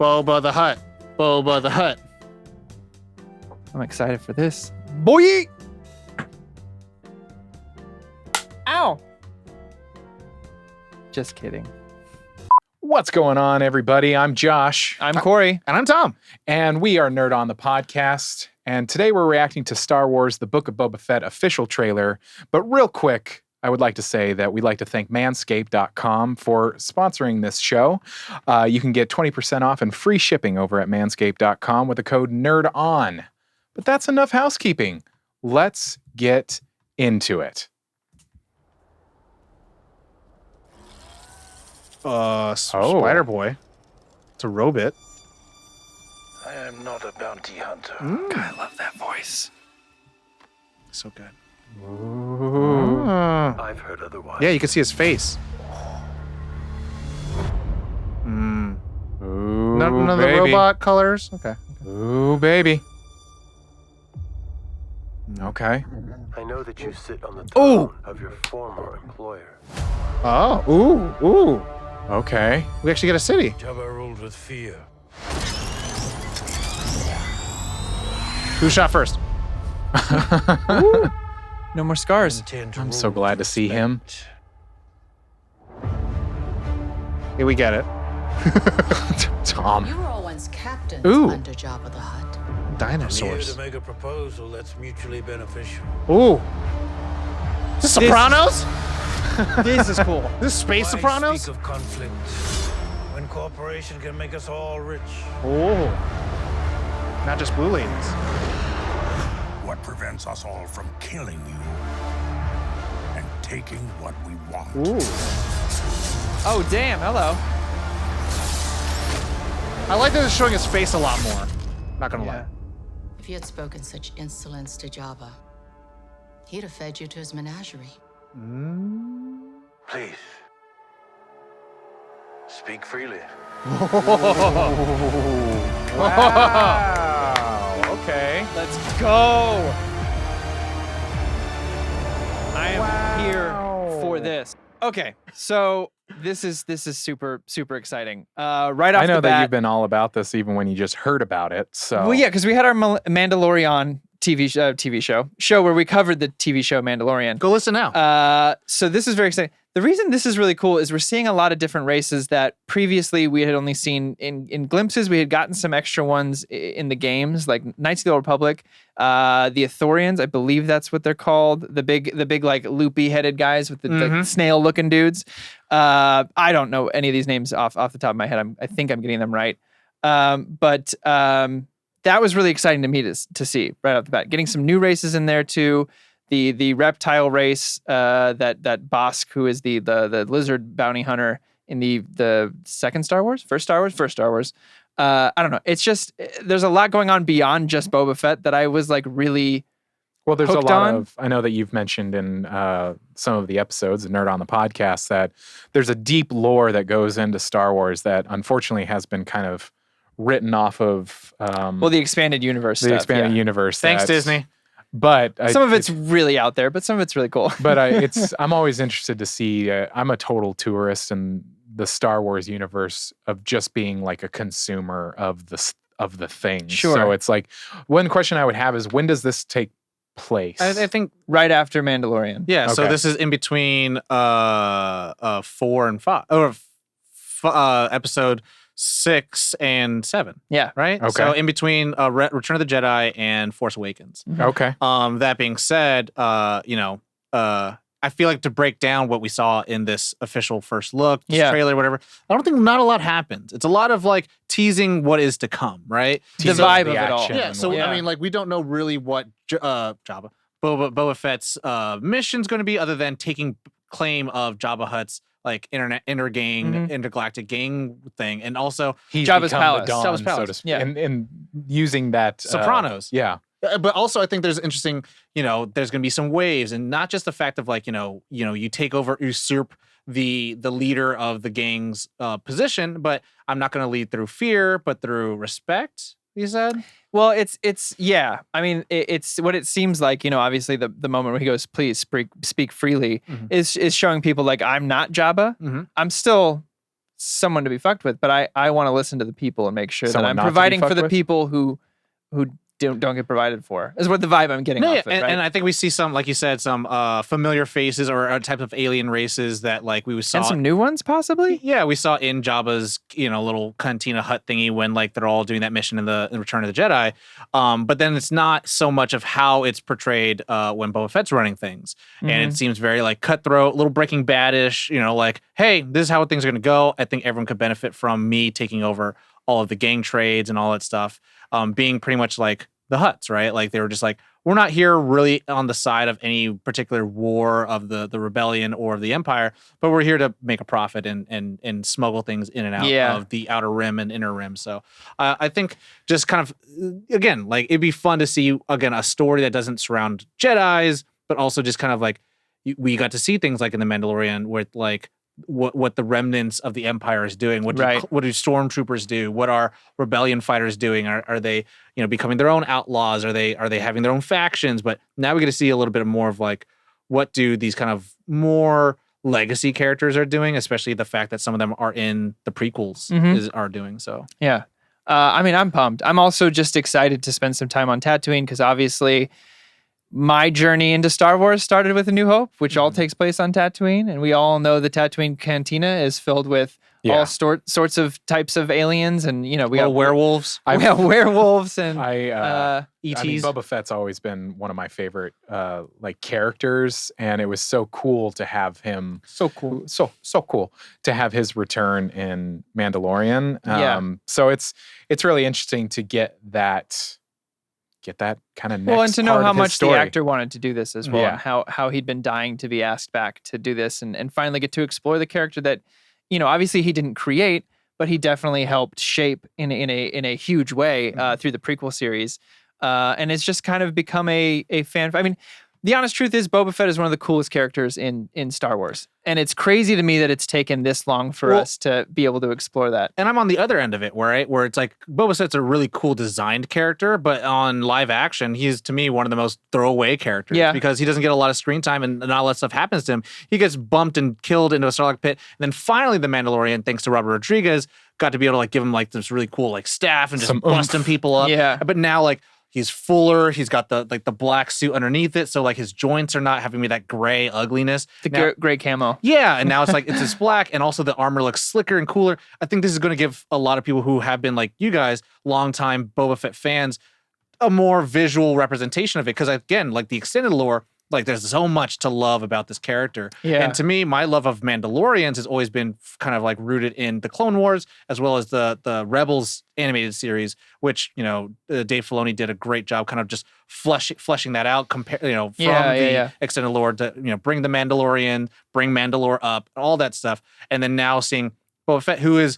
Boba the Hutt. Boba the Hutt. I'm excited for this. Boy! Ow! Just kidding. What's going on, everybody? I'm Josh. I'm Corey. And I'm Tom. And we are Nerd on the Podcast. And today we're reacting to Star Wars The Book of Boba Fett official trailer. But real quick, I would like to say that we'd like to thank Manscaped.com for sponsoring this show. You can get 20% off and free shipping over at Manscaped.com with the code NERDON. But that's enough housekeeping. Let's get into it. Spider Boy. It's a robot. I am not a bounty hunter. God, I love that voice. So good. Ooh. I've heard otherwise. Yeah, you can see his face. Ooh, None of the baby. robot colors. Okay. Ooh, baby. Okay. I know that you sit on the Ooh. throne of your former employer. Oh, ooh. Okay. We actually get a city. Jabba ruled with fear. Who shot first? No more scars. Intend to I'm rule so glad to see him. respect. Yeah, we get it. Tom. You were all once captains Ooh. under Jabba the Hutt. I'm here Dinosaurs. to make a proposal that's mutually beneficial. Ooh. Is this Sopranos? This is cool. This is Space Why Sopranos? speak of conflict when cooperation can make us all rich? Oh. Not just blue ladies. What prevents us all from killing you and taking what we want? Ooh. Oh, damn. Hello. I like that it's showing his face a lot more. Not gonna lie. If you had spoken such insolence to Jabba, he'd have fed you to his menagerie. Please. Speak freely. Wow. Okay. Let's go. I am here for this. Okay, so this is super exciting. Right off I know the that bat, you've been all about this even when you just heard about it. So well, yeah, because we had our Mandalorian TV show where we covered the TV show Mandalorian. Go listen now. So this is very exciting. The reason this is really cool is we're seeing a lot of different races that previously we had only seen in glimpses. We had gotten some extra ones in the games, like Knights of the Old Republic, the Ithorians, I believe that's what they're called. The big like loopy headed guys with the like, snail looking dudes. I don't know any of these names off the top of my head. I think I'm getting them right. But that was really exciting to me to see right off the bat. Getting some new races in there too. The reptile race, that Bosk, who is the lizard bounty hunter in the second Star Wars, first Star Wars. I don't know. It's just there's a lot going on beyond just Boba Fett that I was like really well, there's a hooked lot on. of. I know that you've mentioned in some of the episodes of Nerd on the Podcast that there's a deep lore that goes into Star Wars that unfortunately has been kind of written off of. The expanded universe. the stuff, expanded yeah. universe. Thanks, that's- Disney. But Some of it's really out there, but some of it's really cool. But I'm always interested to see. I'm a total tourist in the Star Wars universe of just being like a consumer of the thing. Sure. So it's like one question I would have is when does this take place? I think, Right after Mandalorian. yeah, so Okay. this is in between 4 and 5. Or episode 6 and 7. Yeah. Right? Okay. So in between Return of the Jedi and Force Awakens. Okay. That being said, I feel like to break down what we saw in this official first look, this Yeah. trailer, whatever, I don't think not a lot happens. It's a lot of like teasing what is to come, right? The Tease vibe the of it all. action Yeah, and so whatnot. I mean, like we don't know really what Boba Fett's mission's going to be, other than taking claim of Jabba Hutt's like intergalactic gang thing, and also He's Jabba's become palace. the Dawn, Jabba's so palace. to speak. Yeah. And using that Sopranos. Yeah. But also, I think there's interesting, there's going to be some waves, and not just the fact of like, you take over, usurp the leader of the gang's position, but I'm not going to lead through fear, but through respect. You said? Well, it's yeah. I mean, it's what it seems like. Obviously, the moment where he goes, "Please speak freely," is showing people like I'm not Jabba. Mhm. I'm still someone to be fucked with, but I want to listen to the people and make sure Someone that not I'm to be providing for fucked the with? people who don't get provided for. Is what the vibe I'm getting No, off yeah, it, right? and I think we see some, like you said, some familiar faces or type of alien races that like we saw. And some new ones, possibly. Yeah, we saw in Jabba's, little cantina hut thingy when like they're all doing that mission in Return of the Jedi. But then it's not so much of how it's portrayed when Boba Fett's running things, and it seems very like cutthroat, a little Breaking Bad-ish. Like, hey, this is how things are going to go. I think everyone could benefit from me taking over all of the gang trades and all that stuff. Being pretty much like the Hutts, right? Like they were just like, we're not here really on the side of any particular war of the rebellion or of the Empire, but we're here to make a profit and smuggle things in and out of the outer rim and inner rim. So I think just kind of, again, like it'd be fun to see, again, a story that doesn't surround Jedis, but also just kind of like we got to see things like in The Mandalorian with like what the remnants of the Empire is doing. What do stormtroopers do? What are rebellion fighters doing? Are they becoming their own outlaws? Are they having their own factions? But now we get to see a little bit more of like what do these kind of more legacy characters are doing, especially the fact that some of them are in the prequels are doing. So yeah, I mean, I'm pumped. I'm also just excited to spend some time on Tatooine because obviously my journey into Star Wars started with A New Hope, which all takes place on Tatooine. And we all know the Tatooine Cantina is filled with all sorts of types of aliens. And, we got werewolves. We have werewolves and ETs. ETs. I mean, Boba Fett's always been one of my favorite like characters, and it was so cool to have him. So cool to have his return in Mandalorian. So it's really interesting to get that kind of next and to know part how of his much story. the actor wanted to do this as well, Yeah. and how he'd been dying to be asked back to do this and finally get to explore the character that, obviously he didn't create, but he definitely helped shape in a huge way through the prequel series, and it's just kind of become a fan. I mean, the honest truth is Boba Fett is one of the coolest characters in Star Wars. And it's crazy to me that it's taken this long for us to be able to explore that. And I'm on the other end of it, where it's like Boba Fett's a really cool designed character, but on live action, he's to me one of the most throwaway characters because he doesn't get a lot of screen time and not a lot of stuff happens to him. He gets bumped and killed into a Sarlacc pit. And then finally the Mandalorian, thanks to Robert Rodriguez, got to be able to like give him like this really cool like staff and just busting people up. Yeah. But now like he's fuller. He's got the black suit underneath it, so like his joints are not having me that gray ugliness. The gray camo. Yeah, and now it's like it's this black, and also the armor looks slicker and cooler. I think this is going to give a lot of people who have been like you guys, longtime Boba Fett fans, a more visual representation of it. Because again, like the extended lore, like there's so much to love about this character. Yeah. And to me, my love of Mandalorians has always been kind of like rooted in the Clone Wars as well as the Rebels animated series, which Dave Filoni did a great job kind of just fleshing that out. From the extended lore to bring the Mandalorian, bring Mandalore up, all that stuff, and then now seeing Boba Fett, who is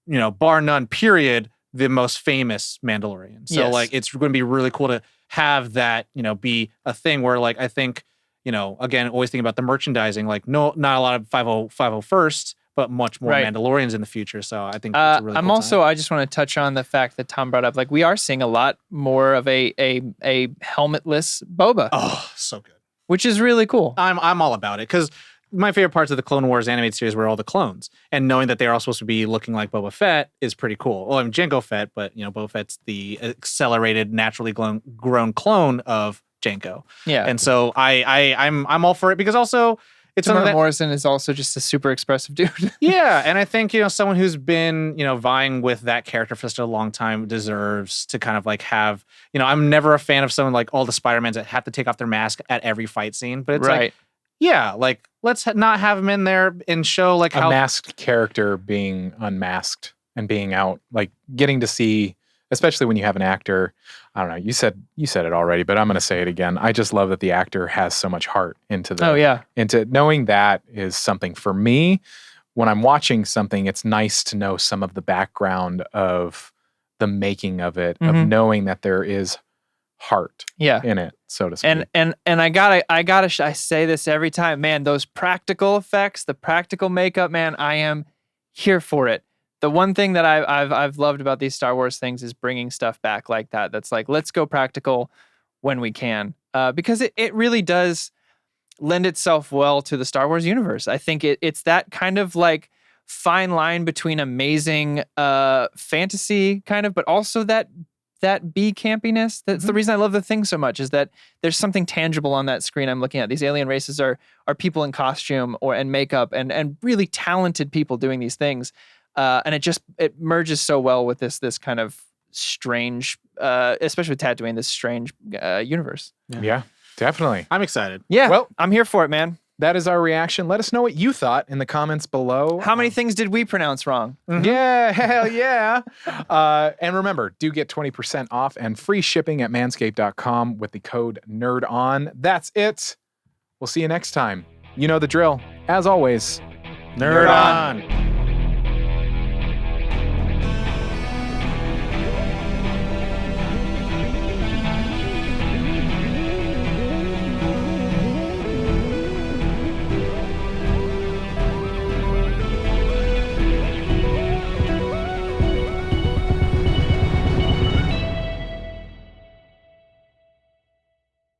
bar none, period, the most famous Mandalorian. So like it's going to be really cool to have that, be a thing where like I think, again, always thinking about the merchandising, like not a lot of 501st, but much more Mandalorians in the future. So I think it's a really cool time. I just want to touch on the fact that Tom brought up, like we are seeing a lot more of a helmetless Boba. Oh, so good. Which is really cool. I'm all about it because my favorite parts of the Clone Wars animated series were all the clones, and knowing that they're all supposed to be looking like Boba Fett is pretty cool. Well, I'm Jango Fett, but Boba Fett's the accelerated, naturally grown clone of Jango. Yeah, and so I'm all for it because also it's something that Morrison is also just a super expressive dude. Yeah, and I think someone who's been vying with that character for such a long time deserves to kind of like have I'm never a fan of someone like all the Spider-Mans that have to take off their mask at every fight scene, but it's like. Yeah, like let's not have him in there and show like a how masked character being unmasked and being out, like getting to see, especially when you have an actor. I don't know. You said it already, but I'm going to say it again. I just love that the actor has so much heart into the. Into knowing that is something for me. When I'm watching something, it's nice to know some of the background of the making of it, of knowing that there is heart in it, so to speak. And I say this every time, man, those practical effects, the practical makeup, man, I am here for it. The one thing that I've loved about these Star Wars things is bringing stuff back like that. That's like, let's go practical when we can, because it really does lend itself well to the Star Wars universe. I think it's that kind of like fine line between amazing fantasy kind of, but also that B campiness. That's the reason I love The Thing so much, is that there's something tangible on that screen I'm looking at. These alien races are people in costume and makeup and really talented people doing these things. And it merges so well with this kind of strange, especially with Tatooine, this strange universe. Yeah, definitely. I'm excited. Yeah, Well- I'm here for it, man. That is our reaction. Let us know what you thought in the comments below. How many things did we pronounce wrong? Yeah, hell yeah. And remember, do get 20% off and free shipping at manscaped.com with the code NERDON. That's it. We'll see you next time. You know the drill. As always, Nerd on.